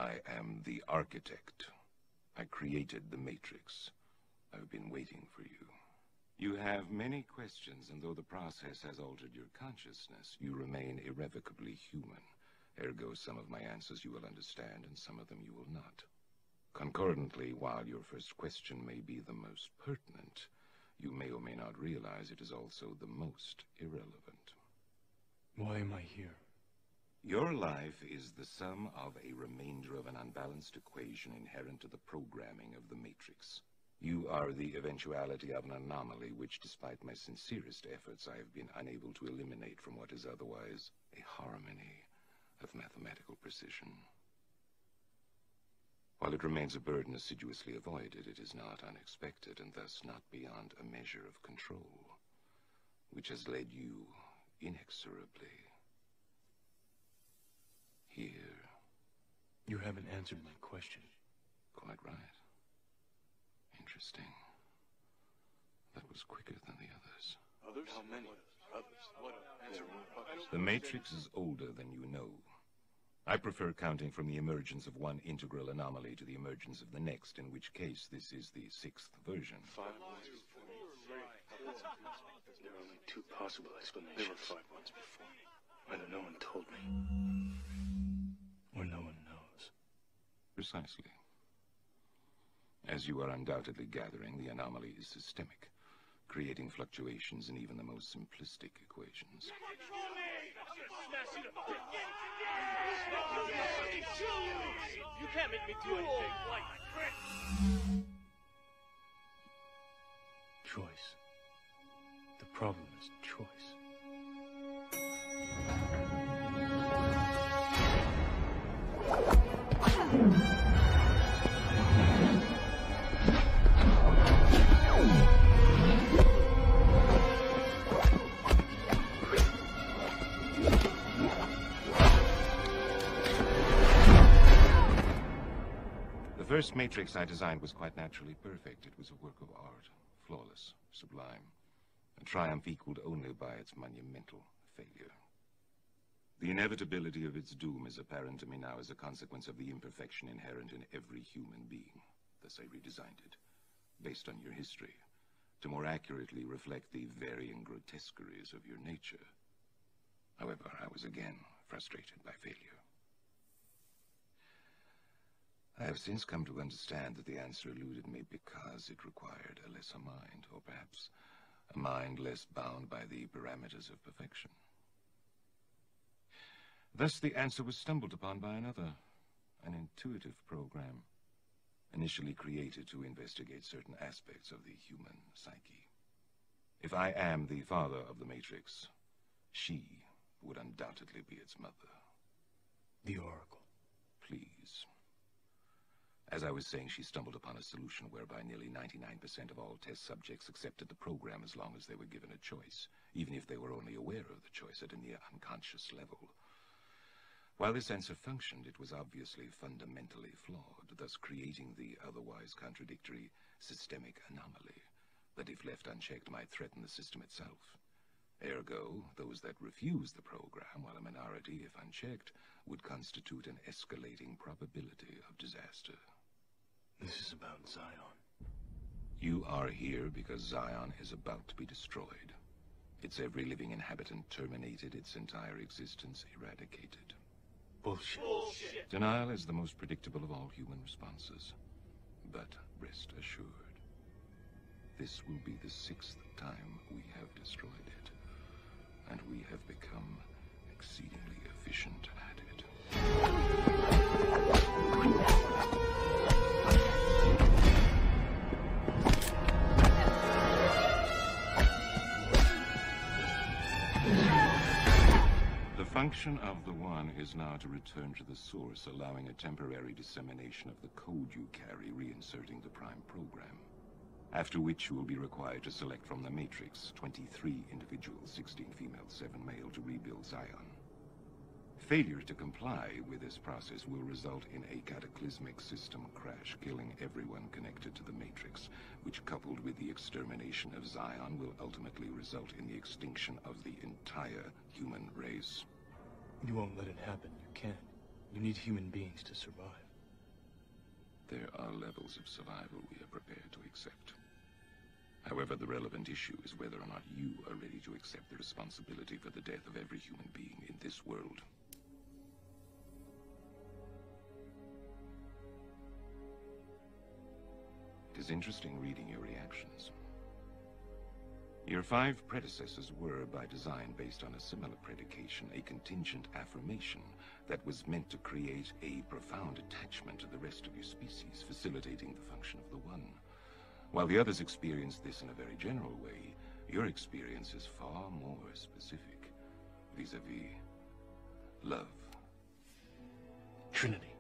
I am the architect. I created the Matrix. I've been waiting for you. You have many questions, and though the process has altered your consciousness, you remain irrevocably human. Ergo, some of my answers you will understand, and some of them you will not. Concordantly, while your first question may be the most pertinent, you may or may not realize it is also the most irrelevant. Why am I here? Your life is the sum of a remainder of an unbalanced equation inherent to the programming of the Matrix. You are the eventuality of an anomaly which, despite my sincerest efforts, I have been unable to eliminate from what is otherwise a harmony of mathematical precision. While it remains a burden assiduously avoided, it is not unexpected, and thus not beyond a measure of control, which has led you inexorably here. You haven't answered my question. Quite right. Interesting. That was quicker than the others. Others? How many? Others? What? Answer others. The Matrix is older than you know. I prefer counting from the emergence of one integral anomaly to the emergence of the next, in which case this is the 6th version. 5 ones before me. There are only 2 possible explanations. There were 5 ones before. Either no one told me, or no one knows. Precisely. As you are undoubtedly gathering, the anomaly is systemic, creating fluctuations in even the most simplistic equations. You can't make me do anything. Choice. The problem is choice. The first Matrix I designed was quite naturally perfect. It was a work of art, flawless, sublime, a triumph equaled only by its monumental failure. The inevitability of its doom is apparent to me now as a consequence of the imperfection inherent in every human being. Thus I redesigned it, based on your history, to more accurately reflect the varying grotesqueries of your nature. However, I was again frustrated by failure. I have since come to understand that the answer eluded me because it required a lesser mind, or perhaps a mind less bound by the parameters of perfection. Thus the answer was stumbled upon by another, an intuitive program, initially created to investigate certain aspects of the human psyche. If I am the father of the Matrix, she would undoubtedly be its mother. The Oracle. Please. As I was saying, she stumbled upon a solution whereby nearly 99% of all test subjects accepted the program as long as they were given a choice, even if they were only aware of the choice at a near unconscious level. While this answer functioned, it was obviously fundamentally flawed, thus creating the otherwise contradictory systemic anomaly that, if left unchecked, might threaten the system itself. Ergo, those that refuse the program, while a minority, if unchecked, would constitute an escalating probability of disaster. This is about Zion. You are here because Zion is about to be destroyed. Its every living inhabitant terminated, its entire existence eradicated. Bullshit. Bullshit. Denial is the most predictable of all human responses. But rest assured, this will be the 6th time we have destroyed it, and we have become exceedingly efficient at it. The function of the One is now to return to the source, allowing a temporary dissemination of the code you carry, reinserting the prime program. After which you will be required to select from the Matrix 23 individuals, 16 female, 7 male, to rebuild Zion. Failure to comply with this process will result in a cataclysmic system crash, killing everyone connected to the Matrix, which, coupled with the extermination of Zion, will ultimately result in the extinction of the entire human race. You won't let it happen. You can't. You need human beings to survive. There are levels of survival we are prepared to accept. However, the relevant issue is whether or not you are ready to accept the responsibility for the death of every human being in this world. It is interesting reading your reactions. Your 5 predecessors were, by design, based on a similar predication, a contingent affirmation that was meant to create a profound attachment to the rest of your species, facilitating the function of the One. While the others experienced this in a very general way, your experience is far more specific, vis-a-vis love. Trinity.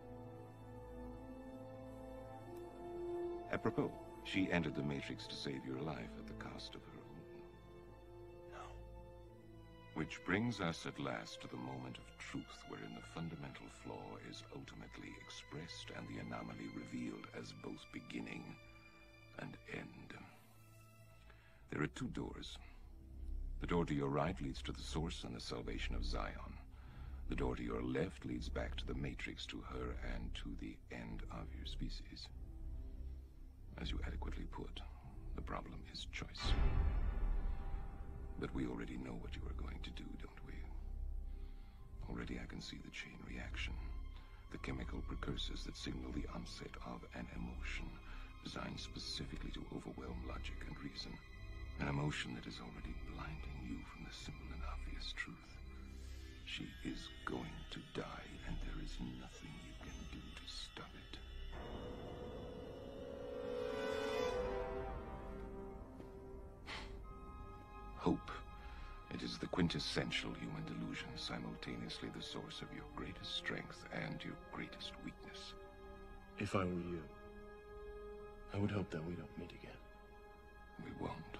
Apropos, she entered the Matrix to save your life at the cost of her own. No. Which brings us at last to the moment of truth, wherein the fundamental flaw is ultimately expressed and the anomaly revealed as both beginning and end. There are 2 doors. The door to your right leads to the source and the salvation of Zion. The door to your left leads back to the Matrix, to her, and to the end of your species. As you adequately put, the problem is choice. But we already know what you are going to do, don't we? Already I can see the chain reaction, the chemical precursors that signal the onset of an emotion, designed specifically to overwhelm logic and reason. An emotion that is already blinding you from the simple and obvious truth. She is going to die, and there is nothing you can do to stop it. Hope. It is the quintessential human delusion, simultaneously the source of your greatest strength and your greatest weakness. If I were you, I would hope that we don't meet again. We won't.